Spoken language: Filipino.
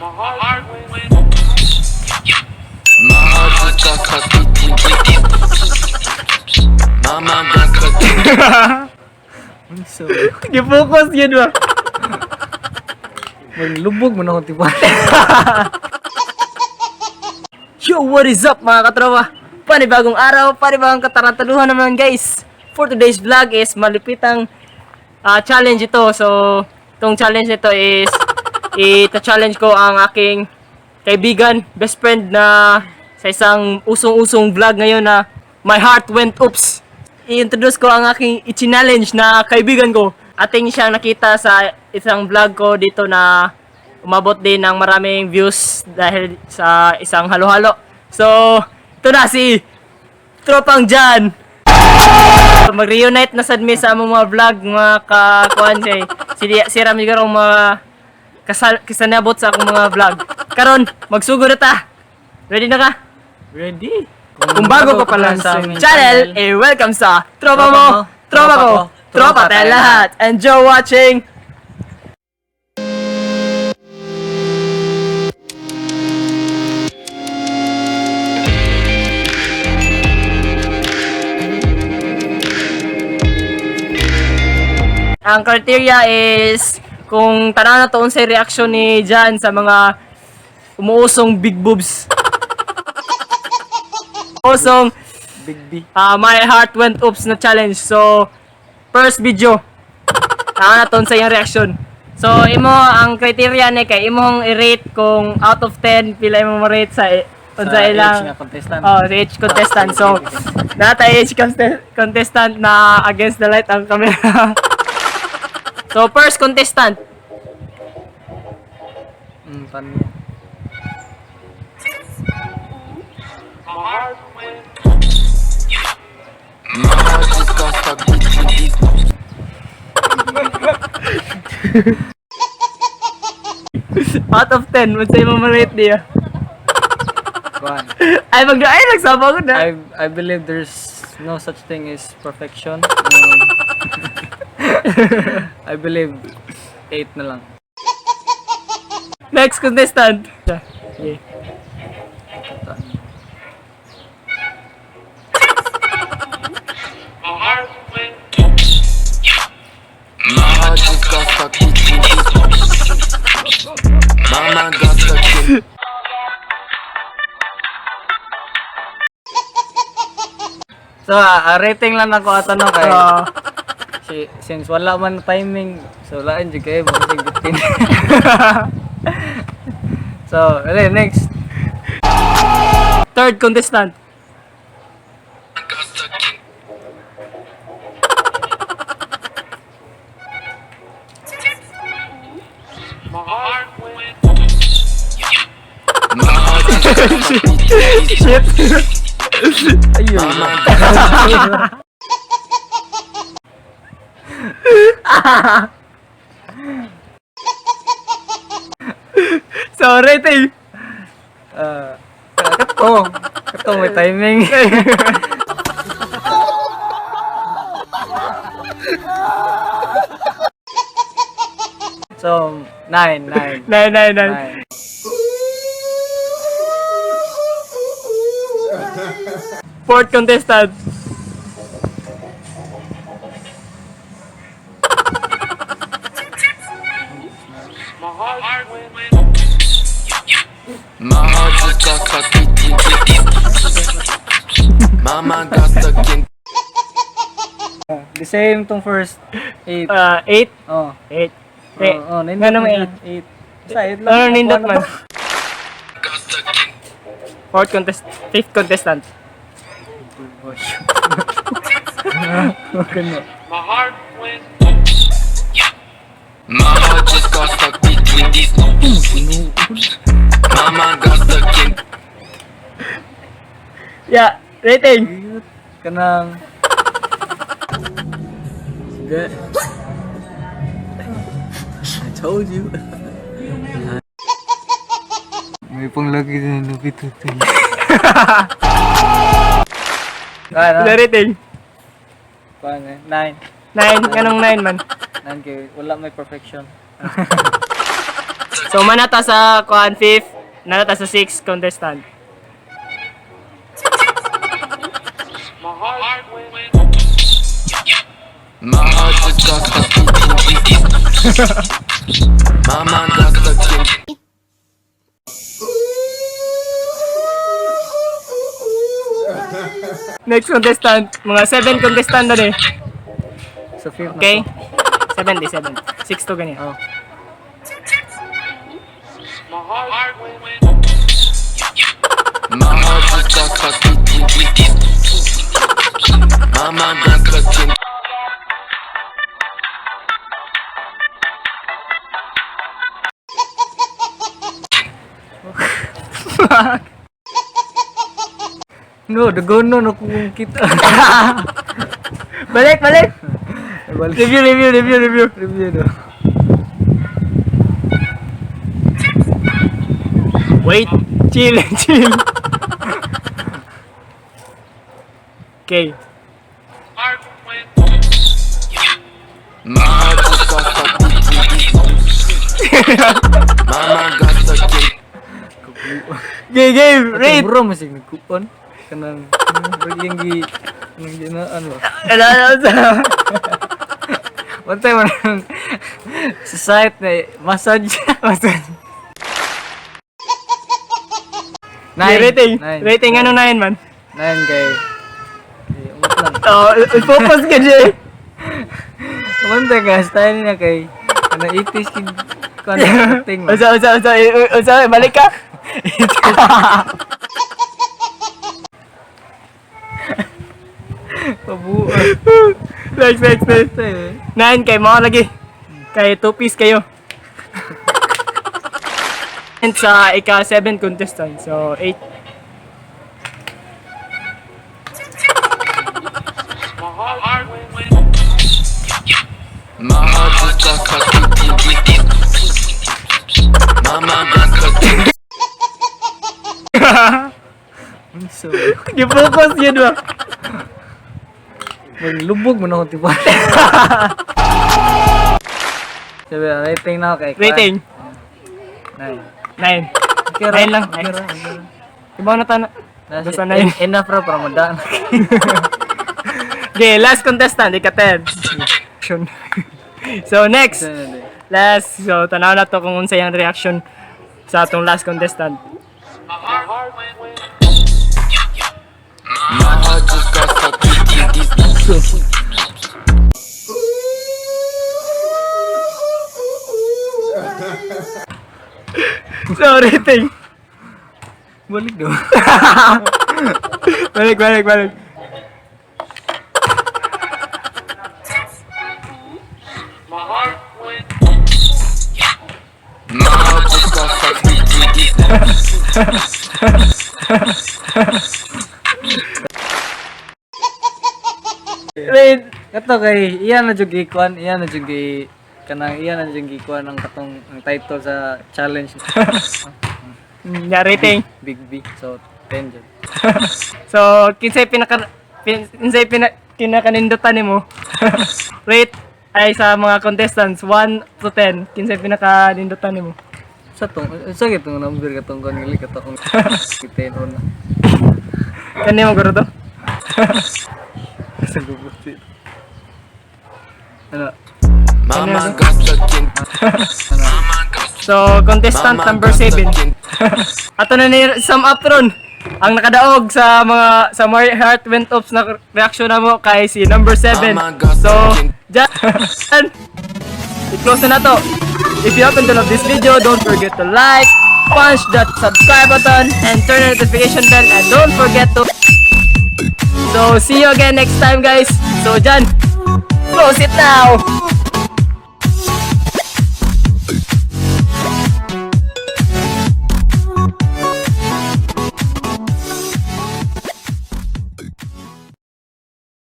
So, Gi-focus yun ba? maglubog mo na akong tipan. Yo, what is up mga katropa? Panibagong araw, panibagong katarantaduhan naman guys. For today's vlog is malupitang challenge ito. So, itong challenge nito is ita-challenge ko ang aking kaibigan, best friend na sa isang usong-usong vlog ngayon na My Heart Went Oops. I-introduce ko ang aking i-challenge na kaibigan ko. Ating siyang nakita sa isang vlog ko dito na umabot din ng maraming views dahil sa isang halo-halo. So, ito na si Tropang Jan. Mag-reunite na sad mi sa among mga vlog, mga kakuan si Ram siguro mga kasanabot sa akong mga vlog. Karon, magsugod na ta. Ready na ka? Ready? Kung bago ka pa lang sa aming channel, welcome sa Tropa Mo, Tropa Ko, Tropa tayo lahat. Enjoy watching! Ang criteria is kung tanaw na to unsay reaction ni Jan sa mga umuusong big boobs. Usong Big B. My Heart Went Oops na challenge. So, first video. Tanaw na to unsay yung reaction. So, imo ang criteria ni kay imong i-rate kung out of 10 pila imong ma-rate sa unsay ilang contestant. oh, the age contestant. So, nata age contestant na against the light ang camera. So, first contestant. Pan. Out of 10, what's yung ma-rate niya? Kuan. Ay, nagsama ko na. I believe there's no such thing as perfection. I believe 8 na lang. Next contestant. Okay. So, rating lang ako ato no kay since wala man timing, so lain jud kay bakit gutin. So, next. Third contestant. Shit. Ayun. So, rating. Katong may timing. So, 9. 9. Fourth contestant. The same tong first 8. 8. Oh. 8. Nga naman 8. Sa 8 lang. Ano nindot man? Fifth contestant. Ganun. My heart just got stuck between these Mama got stuck in. Yeah, rating. Kanang Sige. I told you. May panglagi na napitutin. The rating. Kuan 9. 9. Anong 9 man? 9 kay wala may perfection. So manata sa kuan 5th, nanata sa 6th contestant. My heart just got stuck. My mind got stuck in. Next contestant, mga 7 contestant na eh. Sa fifth na Okay? to. 7. 6 to ganyan. Oh. My heart just got stuck in. My mind got stuck in. No, dagono no kung kita. Balik! Balik. Review! Review do. Wait! Chill! Okay. My heart just got stuck in. My mind got stuck in. Game! Rate! Bro, masig nagkupon. Kanang yung gi nang ginaan mo. Ano sa... One time man sa site na massage. Rating! Nine. Rating ano 9 man? 9 kay. Umot lang. Oh, focus ka dyan! Umanta ka, style niya kay. Ano 80s kid. Kung thing man. Usa, balik ka! Pabuan. Next. 9 kay mga lagi. Kay 2 piece kayo. And sa ika-7 contestant. So, 8. My heart just got stuck in. My mind got stuck in. So, Gi-focus yun ba? lubog mo na akong tipan. Sabi, rating na ako kay. Rating? 9. 9. Okay, 9 lang. Okay, Next. okay. Iba na tayo. Basta 9. Enough ra para madaan. Okay, last contestant, ika-10. So, next. Last. So, tanaw na to kung unsa yung reaction sa atong last contestant. My heart just got stuck in. So, rating. Balik daw. Balik. My heart just got stuck in. Rate. Kato kay iyan na jud gikuan, iyan na jud gi kanang iyan na jud gikuan ang katong ang title sa challenge. Yeah, rating. Big B. So 10 jud. So, kinsay kinakanindutan nimo? Rate ay sa mga contestants 1 to 10. Kinsay pinakanindutan nimo? Sa tong sa gitong number katong kon gali katong 10 on. Kani mo guro to? Sa gubot dito. Ano? My mind got stuck in. So, contestant number 7. Ato na ni sum up ron. Ang nakadaog sa my heart went off na reaction na mo kay si number 7. So, dyan. I-close na to. If you happen to love this video, don't forget to like, punch that subscribe button, and turn the notification bell, and don't forget to... So, see you again next time, guys. So, dyan. Close it now.